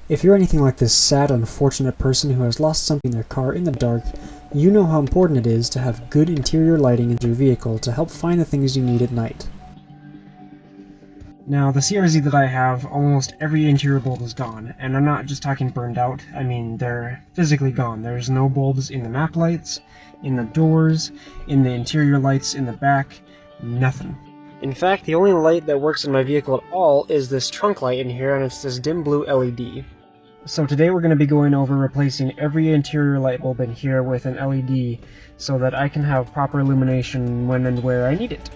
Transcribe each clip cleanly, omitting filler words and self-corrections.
If you're anything like this sad, unfortunate person who has lost something in their car in the dark, you know how important it is to have good interior lighting in your vehicle to help find the things you need at night. Now, the CR-Z that I have, almost every interior bulb is gone, and I'm not just talking burned out, I mean they're physically gone. There's no bulbs in the map lights, in the doors, in the interior lights in the back, nothing. In fact, the only light that works in my vehicle at all is this trunk light in here, and it's this dim blue LED. So today we're going to be going over replacing every interior light bulb in here with an LED so that I can have proper illumination when and where I need it.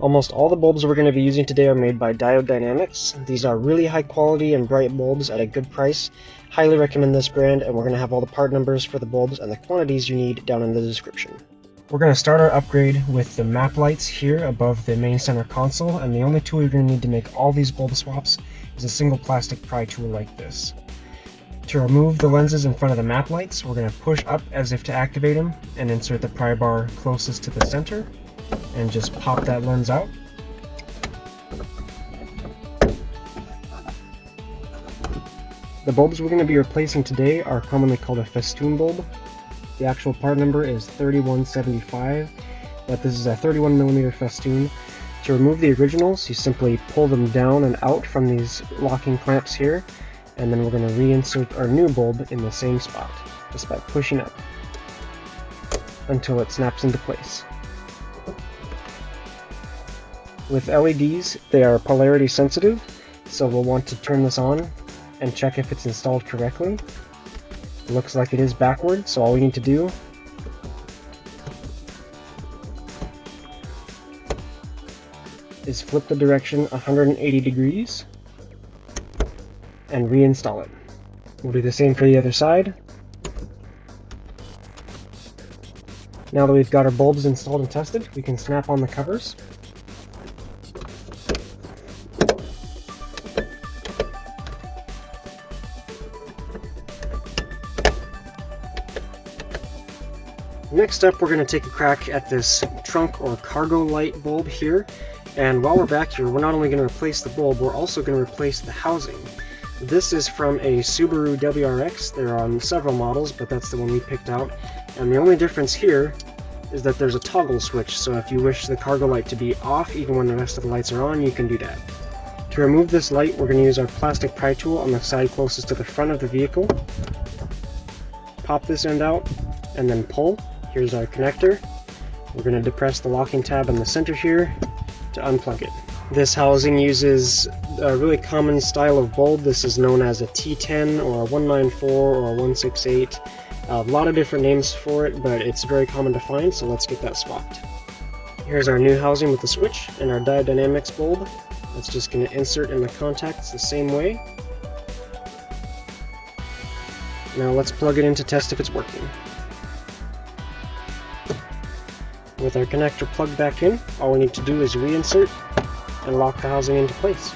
Almost all the bulbs we're going to be using today are made by Diode Dynamics. These are really high quality and bright bulbs at a good price. Highly recommend this brand, and we're going to have all the part numbers for the bulbs and the quantities you need down in the description. We're going to start our upgrade with the map lights here above the main center console, and the only tool you're going to need to make all these bulb swaps is a single plastic pry tool like this. To remove the lenses in front of the map lights, we're going to push up as if to activate them and insert the pry bar closest to the center and just pop that lens out. The bulbs we're going to be replacing today are commonly called a Festoon bulb. The actual part number is 3175, but this is a 31mm Festoon. To remove the originals, you simply pull them down and out from these locking clamps here, and then we're going to reinsert our new bulb in the same spot, just by pushing up until it snaps into place. With LEDs, they are polarity sensitive, so we'll want to turn this on and check if it's installed correctly. It looks like it is backward, so all we need to do is flip the direction 180 degrees and reinstall it. We'll do the same for the other side. Now that we've got our bulbs installed and tested, we can snap on the covers. Next up, we're going to take a crack at this trunk or cargo light bulb here, and while we're back here, we're not only going to replace the bulb, we're also going to replace the housing. This is from a Subaru WRX. They're on several models, but that's the one we picked out, and the only difference here is that there's a toggle switch, so if you wish the cargo light to be off even when the rest of the lights are on, you can do that. To remove this light, we're going to use our plastic pry tool on the side closest to the front of the vehicle. Pop this end out, and then pull. Here's our connector. We're going to depress the locking tab in the center here to unplug it. This housing uses a really common style of bulb. This is known as a T10 or a 194 or a 168. A lot of different names for it, but it's very common to find, so let's get that swapped. Here's our new housing with the switch and our Diode Dynamics bulb. That's just going to insert in the contacts the same way. Now let's plug it in to test if it's working. With our connector plugged back in, all we need to do is reinsert and lock the housing into place.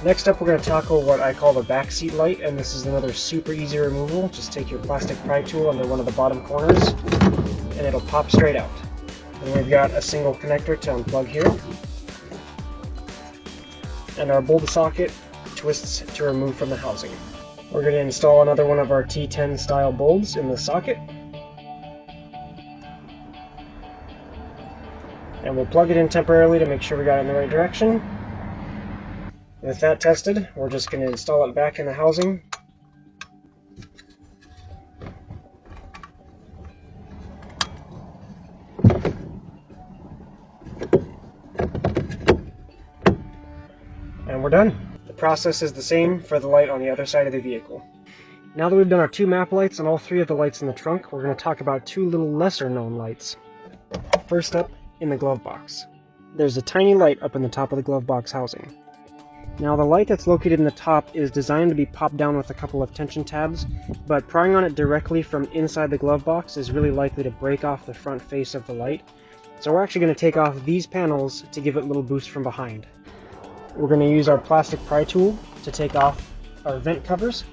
Next up, we're going to tackle what I call the backseat light, and this is another super easy removal. Just take your plastic pry tool under one of the bottom corners and it'll pop straight out. And we've got a single connector to unplug here, and our bulb socket twists to remove from the housing. We're going to install another one of our T10 style bulbs in the socket, and we'll plug it in temporarily to make sure we got it in the right direction. With that tested, we're just going to install it back in the housing. And we're done. The process is the same for the light on the other side of the vehicle. Now that we've done our two map lights and all three of the lights in the trunk, we're going to talk about two little lesser known lights. First up, in the glove box. There's a tiny light up in the top of the glove box housing. Now the light that's located in the top is designed to be popped down with a couple of tension tabs, but prying on it directly from inside the glove box is really likely to break off the front face of the light. So we're actually going to take off these panels to give it a little boost from behind. We're going to use our plastic pry tool to take off our vent covers.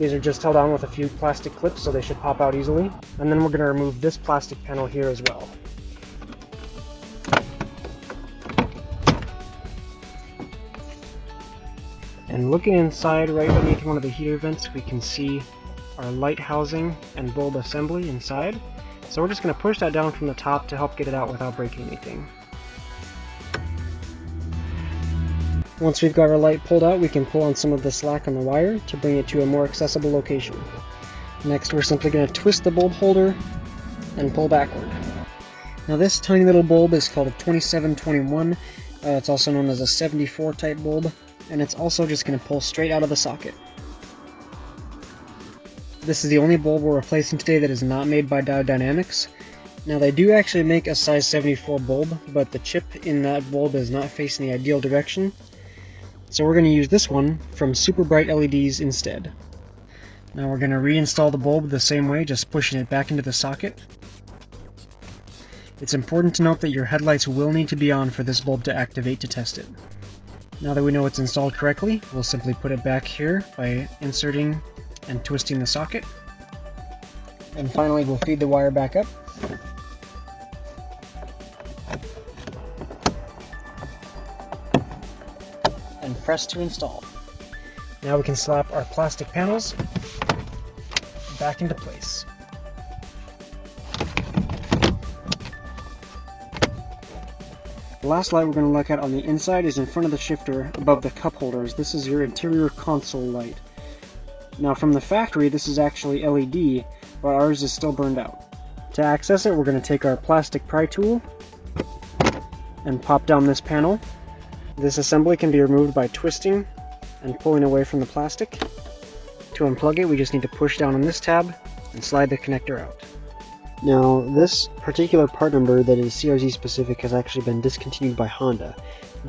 These are just held on with a few plastic clips, so they should pop out easily. And then we're going to remove this plastic panel here as well. And looking inside right beneath one of the heater vents, we can see our light housing and bulb assembly inside. So we're just going to push that down from the top to help get it out without breaking anything. Once we've got our light pulled out, we can pull on some of the slack on the wire to bring it to a more accessible location. Next, we're simply going to twist the bulb holder and pull backward. Now this tiny little bulb is called a 2721. It's also known as a 74 type bulb, and it's also just going to pull straight out of the socket. This is the only bulb we're replacing today that is not made by Diode Dynamics. Now they do actually make a size 74 bulb, but the chip in that bulb is not facing the ideal direction. So we're going to use this one from SuperBrightLEDs instead. Now we're going to reinstall the bulb the same way, just pushing it back into the socket. It's important to note that your headlights will need to be on for this bulb to activate to test it. Now that we know it's installed correctly, we'll simply put it back here by inserting and twisting the socket. And finally we'll feed the wire back up. And press to install. Now we can slap our plastic panels back into place. The last light we're going to look at on the inside is in front of the shifter above the cup holders. This is your interior console light. Now from the factory this is actually LED, but ours is still burned out. To access it, we're going to take our plastic pry tool and pop down this panel. This assembly can be removed by twisting and pulling away from the plastic. To unplug it, we just need to push down on this tab and slide the connector out. Now, this particular part number that is CR-Z specific has actually been discontinued by Honda,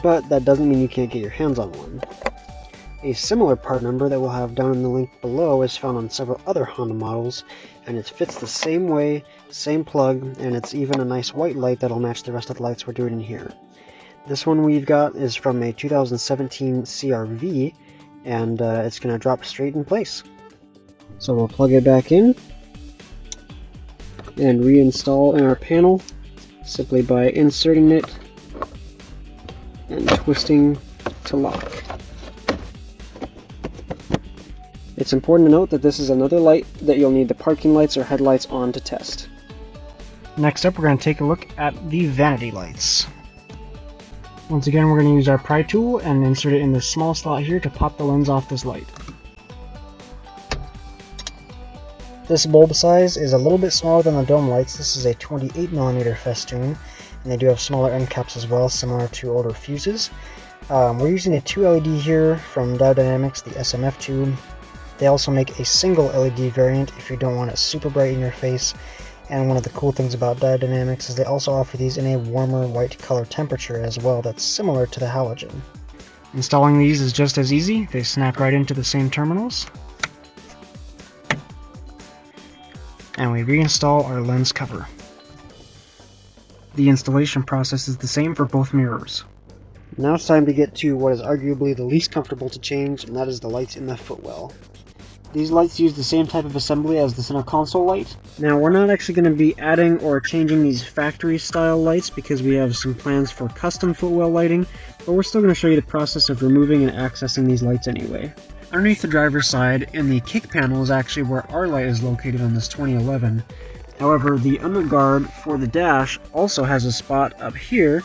but that doesn't mean you can't get your hands on one. A similar part number that we'll have down in the link below is found on several other Honda models, and it fits the same way, same plug, and it's even a nice white light that'll match the rest of the lights we're doing in here. This one we've got is from a 2017 CR-V, and it's going to drop straight in place. So we'll plug it back in and reinstall in our panel simply by inserting it and twisting to lock. It's important to note that this is another light that you'll need the parking lights or headlights on to test. Next up, we're going to take a look at the Vanity Lights. Once again, we're going to use our pry tool and insert it in this small slot here to pop the lens off this light. This bulb size is a little bit smaller than the dome lights. This is a 28mm Festoon, and they do have smaller end caps as well, similar to older fuses. We're using a 2 LED here from Diode Dynamics, the SMF tube. They also make a single LED variant if you don't want it super bright in your face. And one of the cool things about Diode Dynamics is they also offer these in a warmer white color temperature as well that's similar to the halogen. Installing these is just as easy. They snap right into the same terminals. And we reinstall our lens cover. The installation process is the same for both mirrors. Now it's time to get to what is arguably the least comfortable to change, and that is the lights in the footwell. These lights use the same type of assembly as the center console light. Now we're not actually going to be adding or changing these factory style lights because we have some plans for custom footwell lighting, but we're still going to show you the process of removing and accessing these lights anyway. Underneath the driver's side in the kick panel is actually where our light is located on this 2011. However, the underguard for the dash also has a spot up here,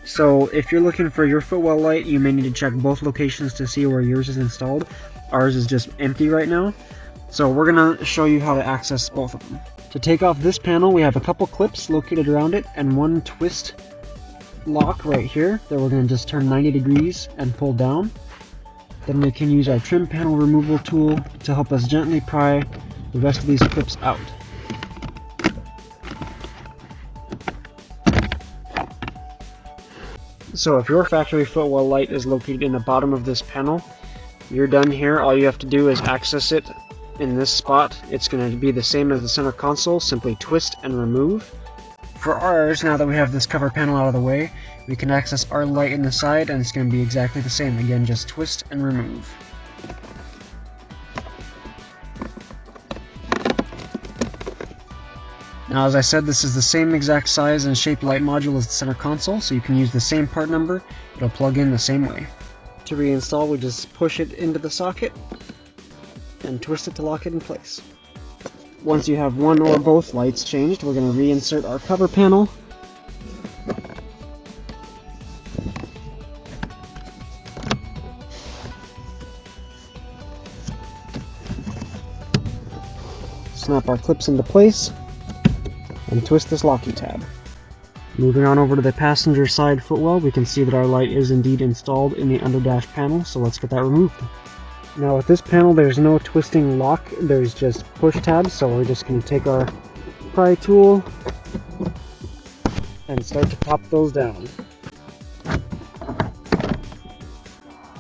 so if you're looking for your footwell light, you may need to check both locations to see where yours is installed. Ours is just empty right now, so we're going to show you how to access both of them. To take off this panel, we have a couple clips located around it and one twist lock right here that we're going to just turn 90 degrees and pull down. Then we can use our trim panel removal tool to help us gently pry the rest of these clips out. So if your factory footwell light is located in the bottom of this panel, you're done here. All you have to do is access it in this spot. It's going to be the same as the center console, simply twist and remove. For ours, now that we have this cover panel out of the way, we can access our light in the side, and it's going to be exactly the same. Again, just twist and remove. Now, as I said, this is the same exact size and shaped light module as the center console, so you can use the same part number. It'll plug in the same way. To reinstall, we just push it into the socket and twist it to lock it in place. Once you have one or both lights changed, we're going to reinsert our cover panel. Snap our clips into place and twist this locking tab. Moving on over to the passenger side footwell, we can see that our light is indeed installed in the under dash panel, so let's get that removed. Now with this panel there's no twisting lock, there's just push tabs, so we're just going to take our pry tool and start to pop those down.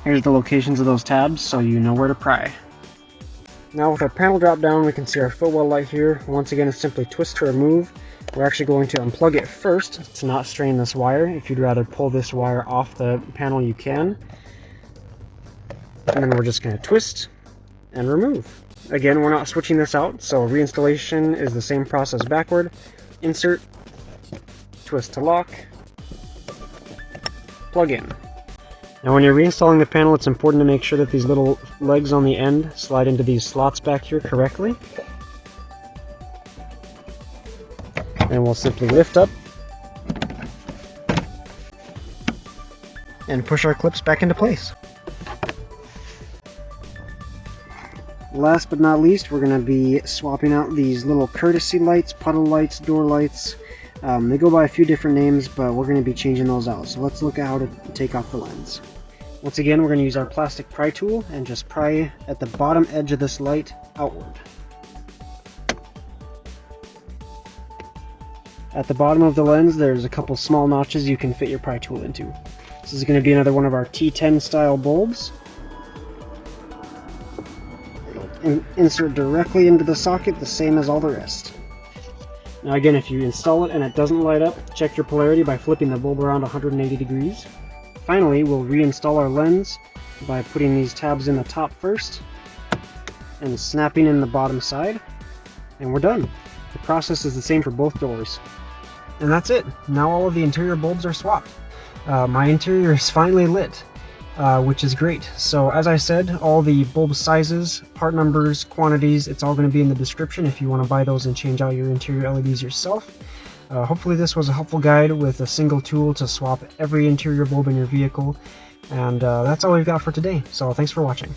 Here's the locations of those tabs so you know where to pry. Now with our panel drop down, we can see our footwell light here. Once again, it's simply twist to remove. We're actually going to unplug it first to not strain this wire. If you'd rather pull this wire off the panel, you can. And then we're just going to twist and remove. Again, we're not switching this out, so reinstallation is the same process backward. Insert, twist to lock, plug in. Now when you're reinstalling the panel, it's important to make sure that these little legs on the end slide into these slots back here correctly. And we'll simply lift up and push our clips back into place. Last but not least, we're going to be swapping out these little courtesy lights, puddle lights, door lights. They go by a few different names, but we're going to be changing those out. So let's look at how to take off the lens. Once again, we're going to use our plastic pry tool and just pry at the bottom edge of this light outward. At the bottom of the lens, there's a couple small notches you can fit your pry tool into. This is going to be another one of our T10 style bulbs. And insert directly into the socket, the same as all the rest. Now again, if you install it and it doesn't light up, check your polarity by flipping the bulb around 180 degrees. Finally, we'll reinstall our lens by putting these tabs in the top first and snapping in the bottom side, and we're done. The process is the same for both doors. And that's it. Now all of the interior bulbs are swapped. My interior is finally lit, which is great. So as I said, all the bulb sizes, part numbers, quantities, it's all going to be in the description if you want to buy those and change out your interior LEDs yourself. Hopefully this was a helpful guide with a single tool to swap every interior bulb in your vehicle. And that's all we've got for today. So thanks for watching.